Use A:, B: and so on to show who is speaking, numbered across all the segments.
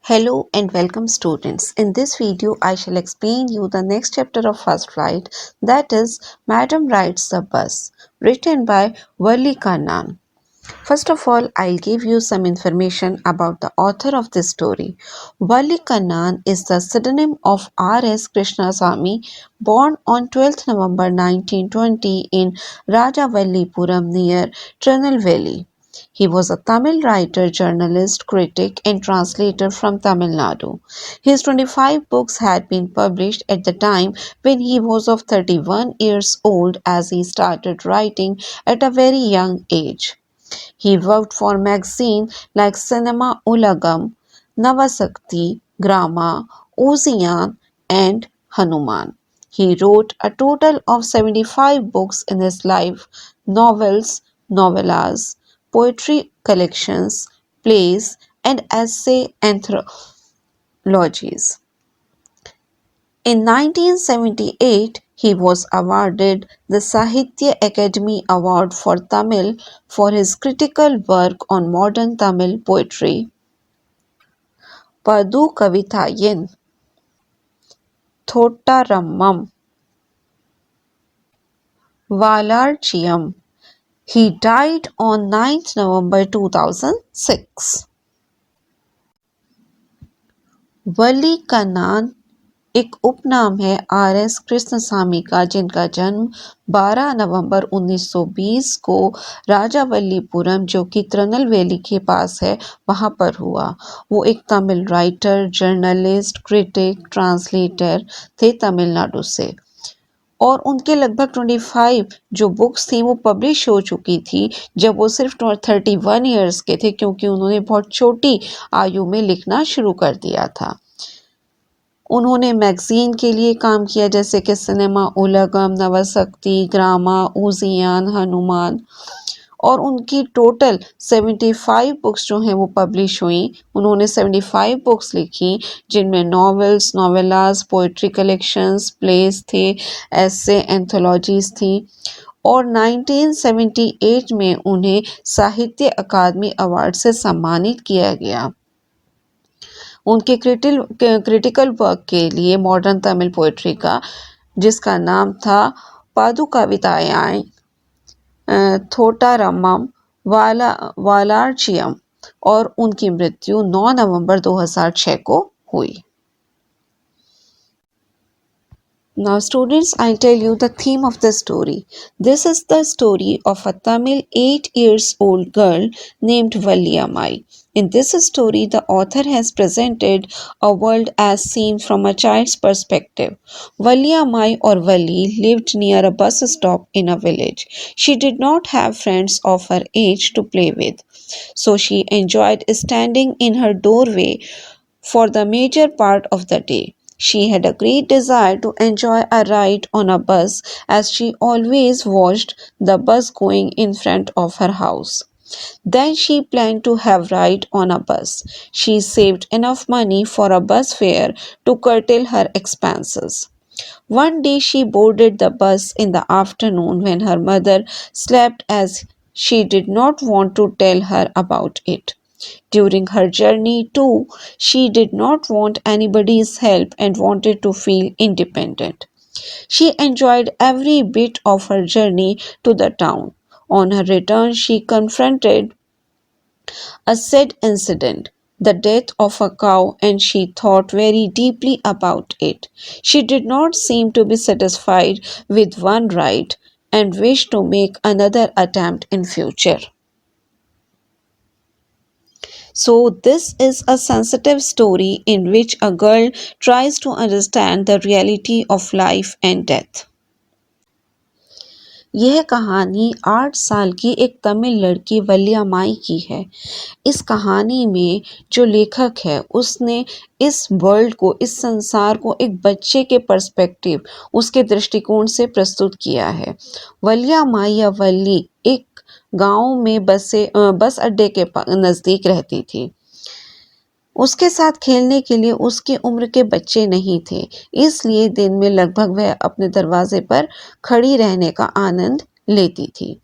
A: Hello and welcome students. In this video, I shall explain you the next chapter of First Flight, that is Madam Rides the Bus, written by Wali Kannan. First of all, I'll give you some information about the author of this story. Wali Kannan is the pseudonym of R.S. Krishnasamy, born on 12th November 1920 in Rajavallipuram near Tirunelveli. He was a Tamil writer, journalist, critic, and translator from Tamil Nadu. His 25 books had been published at the time when he was of 31 years old, as he started writing at a very young age. He worked for magazines like Cinema Ulagam, Navasakti, Grama, Uzian, and Hanuman. He wrote a total of 75 books in his life: novels, novellas, poetry collections, plays, and essay anthologies. In 1978, he was awarded the Sahitya Academy Award for Tamil for his critical work on modern Tamil poetry. Padu Kavithayan, Thottarammam, Valarchiyam. He died on 9th November 2006. वली का नाम एक उपनाम है RS. Krishnaswamy का, जिनका जन्म 12 नवंबर 1920 को राजावल्लीपुरम, जो कि तिरुनेलवेली के पास है, वहां पर हुआ। वो एक Tamil writer, journalist, critic, translator थे तमिलनाडु से, और उनके लगभग 25 जो बुक्स थी वो पब्लिश हो चुकी थी जब वो सिर्फ 31 ईयर्स के थे, क्योंकि उन्होंने बहुत छोटी आयु में लिखना शुरू कर दिया था। उन्होंने मैगजीन के लिए काम किया, जैसे कि सिनेमा उलगम, नवशक्ति, ग्रामा, उजियान, हनुमान, और उनकी टोटल 75 बुक्स जो हैं वो पब्लिश हुई। उन्होंने 75 बुक्स लिखी, जिनमें नॉवेल्स, नॉवेलास, पोइट्री कलेक्शंस, प्लेस थे, ऐसे एंथोलॉजीज थी, और 1978 में उन्हें साहित्य अकादमी अवार्ड से सम्मानित किया गया उनके क्रिटिकल वर्क के लिए मॉडर्न तमिल पोइट्री का, जिसका नाम था पादुकावितायां थोटारम्मम वालार्चियम, और उनकी मृत्यु 9 नवंबर 2006 को हुई। Now students, I'll tell you the theme of the story. This is the story of a Tamil 8 years old girl named Valliyamai. In this story, the author has presented a world as seen from a child's perspective. Valliyamai or Valli lived near a bus stop in a village. She did not have friends of her age to play with, so she enjoyed standing in her doorway for the major part of the day. She had a great desire to enjoy a ride on a bus, as she always watched the bus going in front of her house. Then she planned to have ride on a bus. She saved enough money for a bus fare to curtail her expenses. One day she boarded the bus in the afternoon when her mother slept, as she did not want to tell her about it. During her journey, too, she did not want anybody's help and wanted to feel independent. She enjoyed every bit of her journey to the town. On her return, she confronted a sad incident, the death of a cow, and she thought very deeply about it. She did not seem to be satisfied with one ride and wished to make another attempt in future. So, this is a sensitive story in which a girl tries to understand the reality of life and death. यह कहानी 8 साल की एक तमिल लड़की वल्लियामाई की है। इस कहानी में जो लेखक है उसने इस वर्ल्ड को, इस संसार को एक बच्चे के पर्सपेक्टिव, उसके दृष्टिकोण से प्रस्तुत किया है। वल्लियामाई या वल्ली एक गांव में बस अड्डे के नज़दीक रहती थी। उसके साथ खेलने के लिए उसकी उम्र के बच्चे नहीं थे, इसलिए दिन में लगभग वह अपने दरवाजे पर खड़ी रहने का आनंद लेती थी।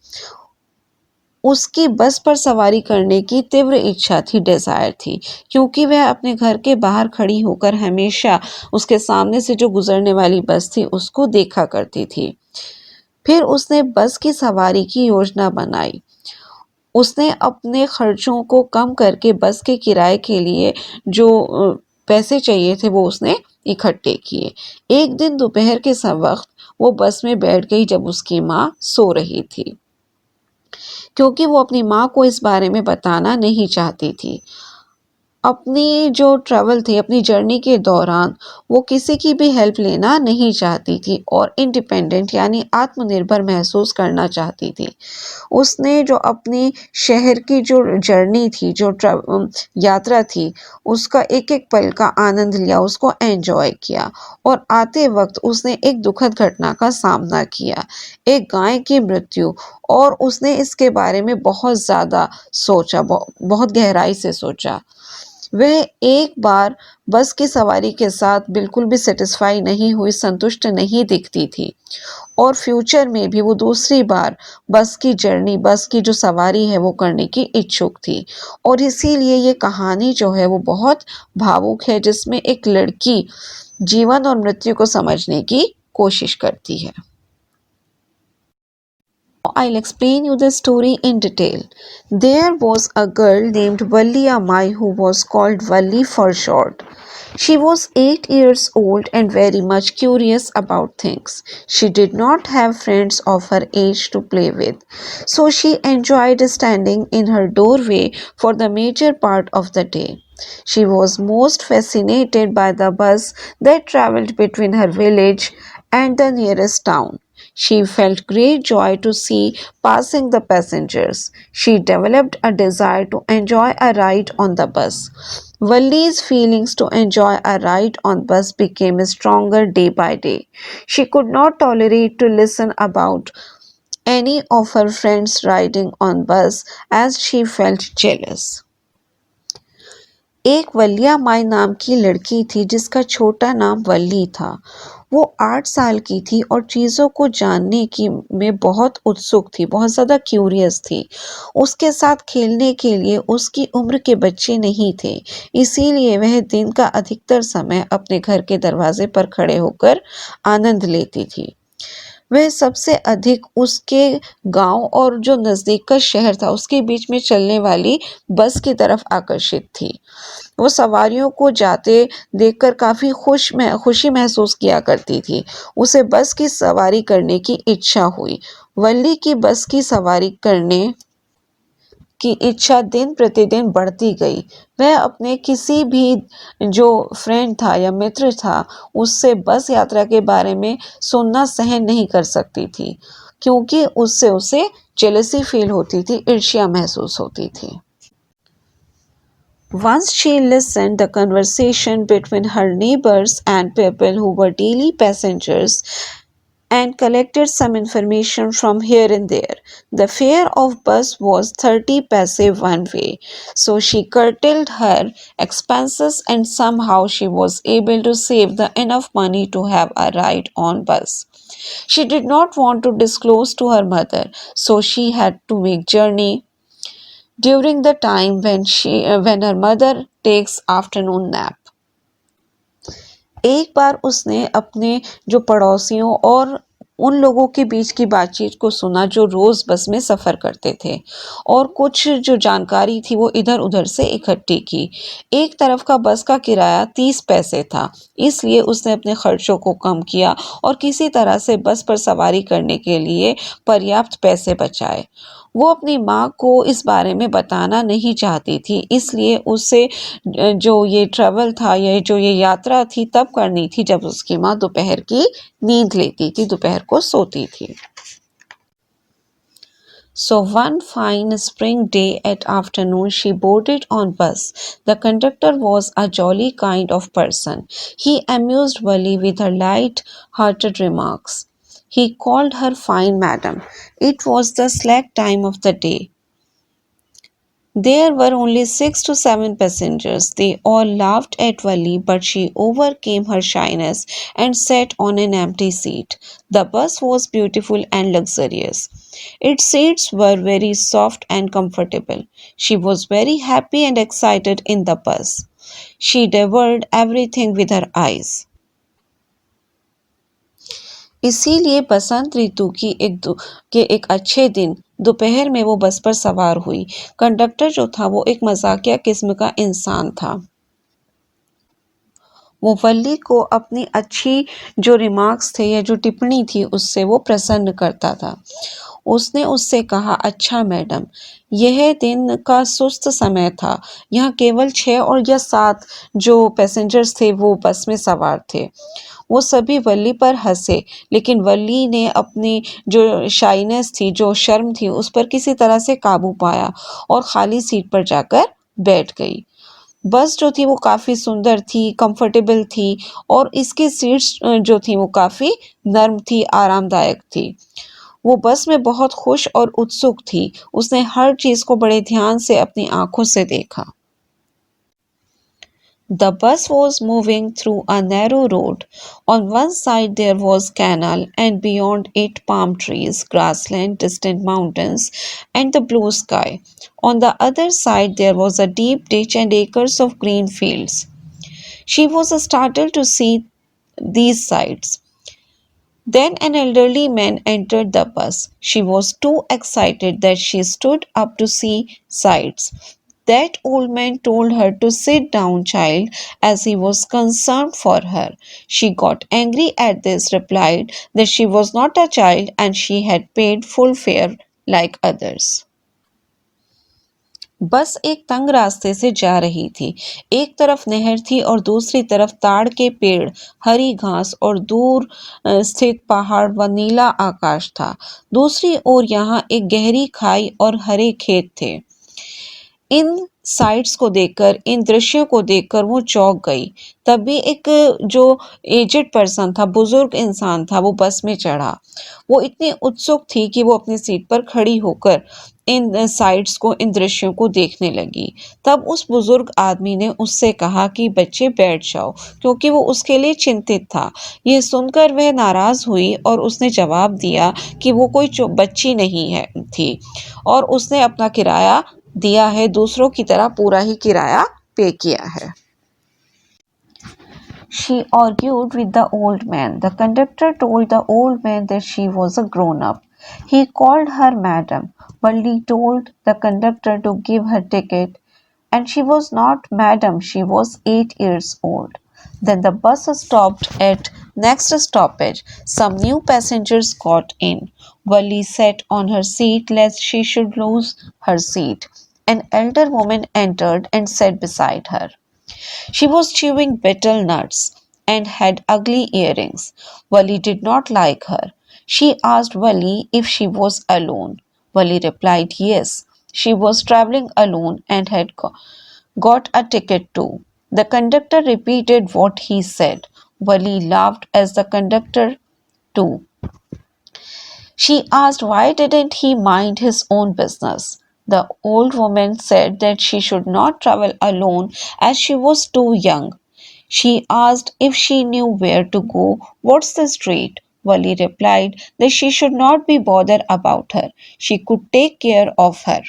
A: उसकी बस पर सवारी करने की तीव्र इच्छा थी, डिज़ायर थी, क्योंकि वह अपने घर के बाहर खड़ी होकर हमेशा उसके सामने से जो गुजरने वाली बस थी उसको देखा करती थी। फिर उसने बस की सवारी की योजना बनाई। उसने अपने खर्चों को कम करके बस के किराए के लिए जो पैसे चाहिए थे वो उसने इकट्ठे किए। एक दिन दोपहर के वक़्त वो बस में बैठ गई जब उसकी माँ सो रही थी, क्योंकि वो अपनी माँ को इस बारे में बताना नहीं चाहती थी। अपनी जो ट्रैवल थी, अपनी जर्नी के दौरान वो किसी की भी हेल्प लेना नहीं चाहती थी और इंडिपेंडेंट यानी आत्मनिर्भर महसूस करना चाहती थी। उसने जो अपनी शहर की जो जर्नी थी, जो यात्रा थी, उसका एक-एक पल का आनंद लिया, उसको एन्जॉय किया और आते वक़्त उसने एक दुखद घटना का सामना किया, एक गाय की मृत्यु और उसने इसके बारे में बहुत ज़्यादा सोचा, बहुत गहराई से सोचा। वह एक बार बस की सवारी के साथ बिल्कुल भी सैटिस्फाई नहीं हुई, संतुष्ट नहीं दिखती थी और फ्यूचर में भी वो दूसरी बार बस की जर्नी, बस की जो सवारी है वो करने की इच्छुक थी और इसीलिए ये कहानी जो है वो बहुत भावुक है, जिसमें एक लड़की जीवन और मृत्यु को समझने की कोशिश करती है। I'll explain you the story in detail. There was a girl named Valli Amai who was called Valli for short. She was 8 years old and very much curious about things. She did not have friends of her age to play with, so she enjoyed standing in her doorway for the major part of the day. She was most fascinated by the bus that traveled between her village and the nearest town. She felt great joy to see passing the passengers. She developed a desire to enjoy a ride on the bus. Valli's feelings to enjoy a ride on bus became stronger day by day. She could not tolerate to listen about any of her friends riding on bus as she felt jealous. एक वलिया माई नाम की लड़की थी जिसका छोटा नाम वल्ली था। वो 8 साल की थी और चीज़ों को जानने की में बहुत उत्सुक थी, बहुत ज़्यादा क्यूरियस थी। उसके साथ खेलने के लिए उसकी उम्र के बच्चे नहीं थे, इसीलिए वह दिन का अधिकतर समय अपने घर के दरवाजे पर खड़े होकर आनंद लेती थी। वह सबसे अधिक उसके गांव और जो नज़दीक का शहर था उसके बीच में चलने वाली बस की तरफ आकर्षित थी। वो सवारियों को जाते देखकर काफ़ी खुशी महसूस किया करती थी। उसे बस की सवारी करने की इच्छा हुई। वल्ली की बस की सवारी करने की इच्छा दिन प्रतिदिन बढ़ती गई। वह अपने किसी भी जो फ्रेंड था या मित्र था उससे बस यात्रा के बारे में सुनना सहन नहीं कर सकती थी, क्योंकि उससे उसे जेलसी फील होती थी, ईर्ष्या महसूस होती थी। Once she listened the conversation between her neighbors and people who were daily passengers and collected some information from here and there. The fare of bus was 30 paise one way, so she curtailed her expenses and somehow she was able to save the enough money to have a ride on bus. She did not want to disclose to her mother, so she had to make journey during the time when her mother takes afternoon nap. एक बार उसने अपने जो पड़ोसियों और उन लोगों के बीच की बातचीत को सुना जो रोज बस में सफर करते थे और कुछ जो जानकारी थी वो इधर उधर से इकट्ठी की। एक तरफ का बस का किराया 30 पैसे था, इसलिए उसने अपने खर्चों को कम किया और किसी तरह से बस पर सवारी करने के लिए पर्याप्त पैसे बचाए। वो अपनी माँ को इस बारे में बताना नहीं चाहती थी, इसलिए उसे जो ये ट्रैवल था, ये जो ये यात्रा थी तब करनी थी जब उसकी माँ दोपहर की नींद लेती थी, दोपहर को सोती थी। So one fine spring day at afternoon she boarded on bus. The conductor was a jolly kind of person. He amused Wali with her light-hearted remarks. He called her fine madam. It was the slack time of the day. There were only 6 to 7 passengers. They all laughed at Valli, but she overcame her shyness and sat on an empty seat. The bus was beautiful and luxurious. Its seats were very soft and comfortable. She was very happy and excited in the bus. She devoured everything with her eyes. इसीलिए बसंत ऋतु की के एक अच्छे दिन दोपहर में वो बस पर सवार हुई। कंडक्टर जो था वो एक मजाकिया किस्म का इंसान था। वो वल्ली को अपनी अच्छी जो रिमार्क्स थे या जो टिप्पणी थी उससे वो प्रसन्न करता था। उसने उससे कहा, अच्छा मैडम, यह दिन का सुस्त समय था। यहाँ केवल 6 और या 7 जो पैसेंजर्स थे वो बस में सवार थे। वो सभी वल्ली पर हंसे, लेकिन वल्ली ने अपनी जो शाइनेस थी, जो शर्म थी, उस पर किसी तरह से काबू पाया और खाली सीट पर जाकर बैठ गई। बस जो थी वो काफ़ी सुंदर थी, कंफर्टेबल थी और इसकी सीट्स जो थी वो काफ़ी नर्म थी, आरामदायक थी। वो बस में बहुत खुश और उत्सुक थी। उसने हर चीज़ को बड़े ध्यान से अपनी आँखों से देखा। The bus was moving through a narrow road. On one side there was canal and beyond it palm trees, grassland, distant mountains and the blue sky. On the other side there was a deep ditch and acres of green fields. She was startled to see these sights. Then an elderly man entered the bus. She was too excited that she stood up to see sights. That old man told her to sit down, child, as he was concerned for her. She got angry at this, replied that she was not a child and she had paid full fare like others. बस एक तंग रास्ते से जा रही थी। एक तरफ नहर थी और दूसरी तरफ ताड़ के पेड़, हरी घास और दूर स्थित पहाड़ व नीला आकाश था। दूसरी ओर यहाँ एक गहरी खाई और हरे खेत थे। इन साइट्स को देखकर, इन दृश्यों को देखकर वो चौंक गई। तभी एक जो एजेड पर्सन था, बुजुर्ग इंसान था, वो बस में चढ़ा। वो इतनी उत्सुक थी कि वो अपनी सीट पर खड़ी होकर इन साइट्स को, इन दृश्यों को देखने लगी। तब उस बुजुर्ग आदमी ने उससे कहा कि बच्चे बैठ जाओ, क्योंकि वो उसके लिए चिंतित था। यह सुनकर वह नाराज हुई और उसने जवाब दिया कि वो कोई बच्ची नहीं है थी और उसने अपना किराया दिया है, दूसरों की तरह पूरा ही किराया पे किया है। She argued with the old man. The conductor told the old man that she was a grown-up. He called her madam. Valli told the conductor to give her ticket, and she was not madam, she was 8 years old. Then the bus stopped at next stoppage. Some new passengers got in. Valli sat on her seat lest she should lose her seat. An elder woman entered and sat beside her. She was chewing betel nuts and had ugly earrings. Valli did not like her. She asked Valli if she was alone. Valli replied yes. She was traveling alone and had got a ticket too. The conductor repeated what he said. Valli laughed as the conductor too. She asked why didn't he mind his own business. The old woman said that she should not travel alone as she was too young. She asked if she knew where to go. What's the street? Valli replied that she should not be bothered about her. She could take care of her.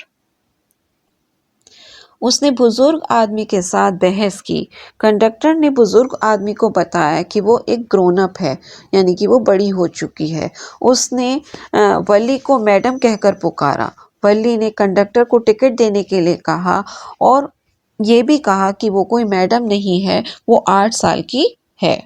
A: उसने बुजुर्ग आदमी के साथ बहस की। Conductor ने बुजुर्ग आदमी को बताया कि वो एक ग्रोन अप है, यानी कि वो बड़ी हो चुकी है। उसने वल्ली को मैडम कहकर पुकारा। वल्ली ने कंडक्टर को टिकट देने के लिए कहा और ये भी कहा कि वो कोई मैडम नहीं है, वो 8 साल की है।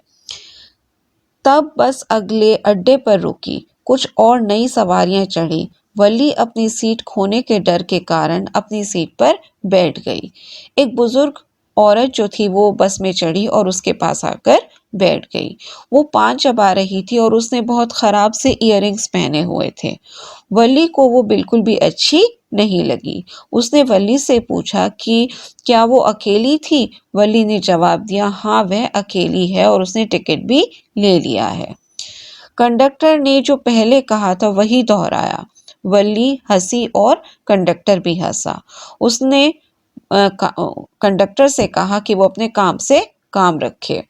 A: तब बस अगले अड्डे पर रुकी। कुछ और नई सवारियां चढ़ी। वल्ली अपनी सीट खोने के डर के कारण अपनी सीट पर बैठ गई। एक बुजुर्ग औरत जो थी वो बस में चढ़ी और उसके पास आकर बैठ गई। वो 5 चबा रही थी और उसने बहुत खराब से इयररिंग्स पहने हुए थे। वल्ली को वो बिल्कुल भी अच्छी नहीं लगी। उसने वल्ली से पूछा कि क्या वो अकेली थी? वल्ली ने जवाब दिया, हाँ वह अकेली है और उसने टिकट भी ले लिया है। कंडक्टर ने जो पहले कहा था वही दोहराया। वल्ली हंसी और कंडक्टर भी हंसा। उसने कंडक्टर से कहा कि वो अपने काम से काम रखे।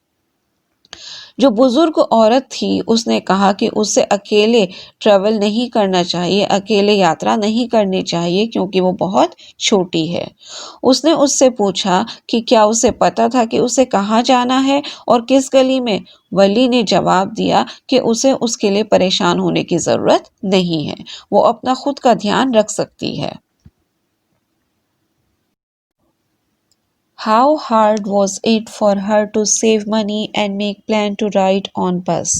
A: जो बुजुर्ग औरत थी उसने कहा कि उसे अकेले ट्रेवल नहीं करना चाहिए, अकेले यात्रा नहीं करनी चाहिए क्योंकि वो बहुत छोटी है। उसने उससे पूछा कि क्या उसे पता था कि उसे कहाँ जाना है और किस गली में। वली ने जवाब दिया कि उसे उसके लिए परेशान होने की जरूरत नहीं है, वो अपना खुद का ध्यान रख सकती है। How hard was it for her to save money and make plan to ride on bus?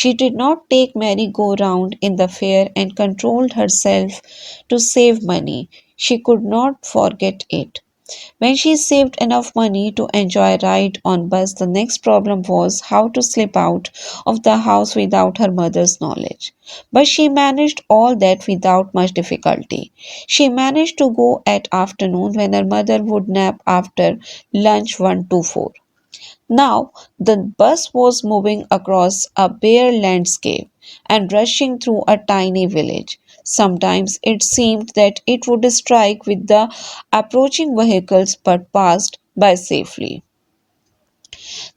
A: She did not take merry-go-round in the fair and controlled herself to save money. She could not forget it. When she saved enough money to enjoy a ride on bus, the next problem was how to slip out of the house without her mother's knowledge. But she managed all that without much difficulty. She managed to go at afternoon when her mother would nap after lunch 1 to 4. Now the bus was moving across a bare landscape and rushing through a tiny village. Sometimes it seemed that it would strike with the approaching vehicles but passed by safely.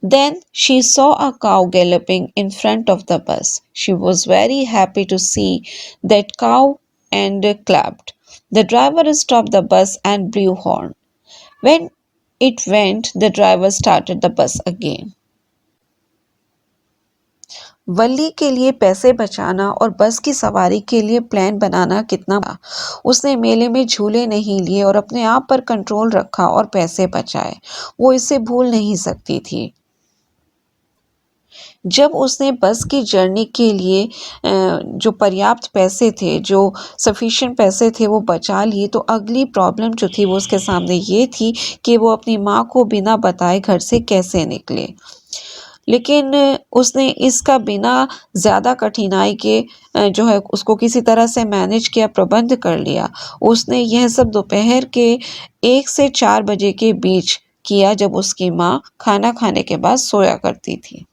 A: Then she saw a cow galloping in front of the bus. She was very happy to see that cow and clapped. The driver stopped the bus and blew horn. When it went, the driver started the bus again. वल्ली के लिए पैसे बचाना और बस की सवारी के लिए प्लान बनाना कितना उसने मेले में झूले नहीं लिए और अपने आप पर कंट्रोल रखा और पैसे बचाए। वो इसे भूल नहीं सकती थी। जब उसने बस की जर्नी के लिए जो पर्याप्त पैसे थे, जो सफिशिएंट पैसे थे वो बचा लिए, तो अगली प्रॉब्लम जो थी वो उसके सामने ये थी कि वो अपनी माँ को बिना बताए घर से कैसे निकले। लेकिन उसने इसका बिना ज़्यादा कठिनाई के जो है उसको किसी तरह से मैनेज किया, प्रबंध कर लिया। उसने यह सब दोपहर के 1 से 4 बजे के बीच किया जब उसकी माँ खाना खाने के बाद सोया करती थी।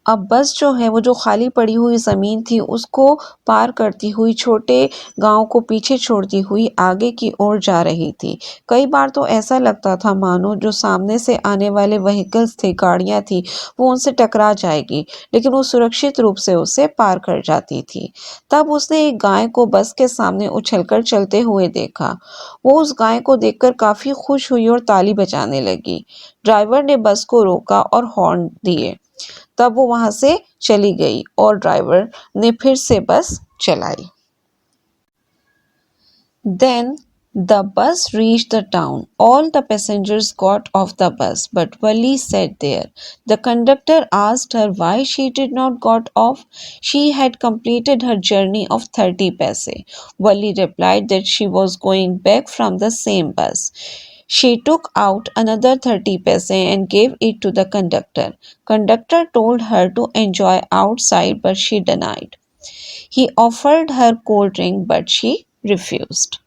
A: अब बस जो है वो जो खाली पड़ी हुई ज़मीन थी उसको पार करती हुई छोटे गाँव को पीछे छोड़ती हुई आगे की ओर जा रही थी। कई बार तो ऐसा लगता था मानो जो सामने से आने वाले व्हीकल्स थे, गाड़ियाँ थी, वो उनसे टकरा जाएगी, लेकिन वो सुरक्षित रूप से उसे पार कर जाती थी। तब उसने एक गाय को बस के सामने उछलकर चलते हुए देखा। वो उस गाय को देखकर काफ़ी खुश हुई और ताली बजाने लगी। ड्राइवर ने बस को रोका और हॉर्न दिए। तब वो वहां से चली गई और ड्राइवर ने फिर से बस चलाई। Then the bus reached the town. All the passengers got off the bus, but Valli sat there. The conductor asked her why she did not got off. She had completed her journey of 30 paise. Valli replied that she was going back from the same bus. She took out another 30 paise and gave it to the conductor. Conductor told her to enjoy outside, but she denied. He offered her cold drink, but she refused.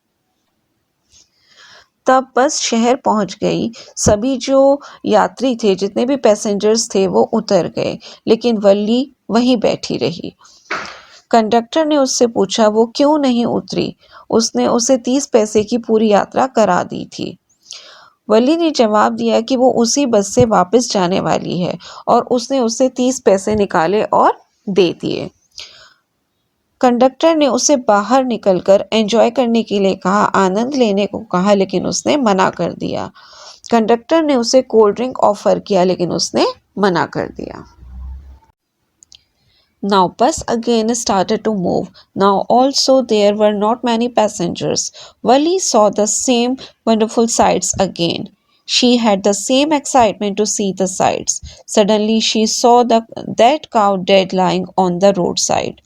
A: तब बस शहर पहुंच गई। सभी जो यात्री थे, जितने भी पैसेंजर्स थे, वो उतर गए, लेकिन वल्ली वहीं बैठी रही। कंडक्टर ने उससे पूछा वो क्यों नहीं उतरी। उसने उसे 30 पैसे की पूरी यात्रा करा दी थी। वली ने जवाब दिया कि वो उसी बस से वापस जाने वाली है और उसने उससे 30 पैसे निकाले और दे दिए। कंडक्टर ने उसे बाहर निकलकर एंजॉय करने के लिए कहा, आनंद लेने को कहा, लेकिन उसने मना कर दिया। कंडक्टर ने उसे कोल्ड ड्रिंक ऑफर किया, लेकिन उसने मना कर दिया। Now bus again started to move. Now also there were not many passengers. Wali saw the same wonderful sights again. She had the same excitement to see the sights. Suddenly she saw that cow dead lying on the roadside.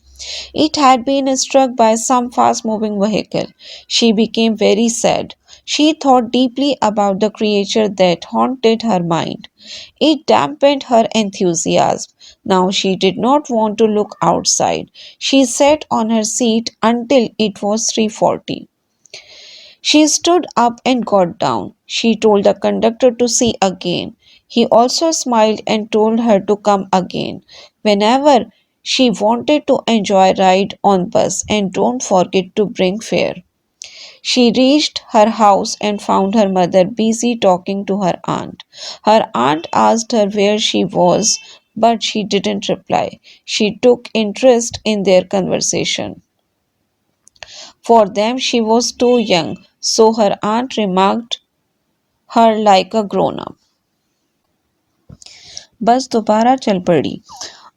A: It had been struck by some fast moving vehicle. She became very sad. She thought deeply about the creature that haunted her mind. It dampened her enthusiasm. Now she did not want to look outside. She sat on her seat until it was 3:40. She stood up and got down. She told the conductor to see again. He also smiled and told her to come again. Whenever She wanted to enjoy ride on bus and don't forget to bring fare. She reached her house and found her mother busy talking to her aunt. Her aunt asked her where she was, but she didn't reply. She took interest in their conversation. For them, she was too young, so her aunt remarked her like a grown up. बस दोबारा चल पड़ी।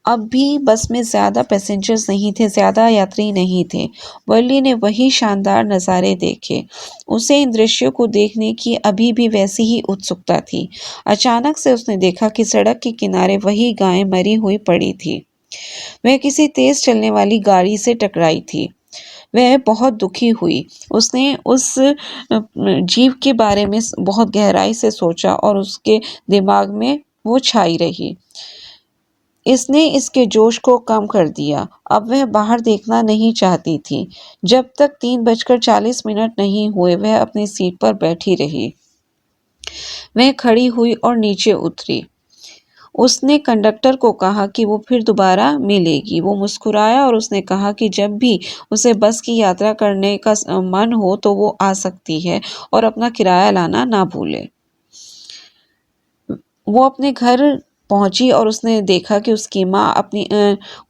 A: अब भी बस में ज़्यादा passengers नहीं थे, ज़्यादा यात्री नहीं थे। वर्ली ने वही शानदार नज़ारे देखे। उसे इन दृश्यों को देखने की अभी भी वैसी ही उत्सुकता थी। अचानक से उसने देखा कि सड़क के किनारे वही गाय मरी हुई पड़ी थी। वह किसी तेज चलने वाली गाड़ी से टकराई थी। वह बहुत दुखी हुई। उसने उस जीव के बारे में बहुत गहराई से सोचा और उसके दिमाग में वो छाई रही। इसने इसके जोश को कम कर दिया। अब वह बाहर देखना नहीं चाहती थी। जब तक 3:40 नहीं हुए वह अपनी सीट पर बैठी रही। वह खड़ी हुई और नीचे उतरी। उसने कंडक्टर को कहा कि वो फिर दोबारा मिलेगी। वो मुस्कुराया और उसने कहा कि जब भी उसे बस की यात्रा करने का मन हो तो वो आ सकती है और अपना किराया लाना ना भूले। वो अपने घर पहुंची और उसने देखा कि उसकी माँ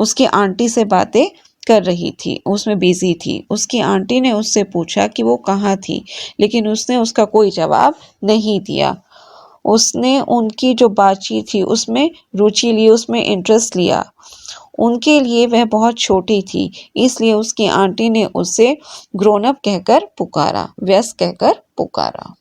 A: उसकी आंटी से बातें कर रही थी, उसमें बिजी थी। उसकी आंटी ने उससे पूछा कि वो कहाँ थी, लेकिन उसने उसका कोई जवाब नहीं दिया। उसने उनकी जो बातचीत थी उसमें रुचि ली, उसमें इंटरेस्ट लिया। उनके लिए वह बहुत छोटी थी, इसलिए उसकी आंटी ने उसे ग्रोन अप कहकर पुकारा, वयस्क कहकर पुकारा।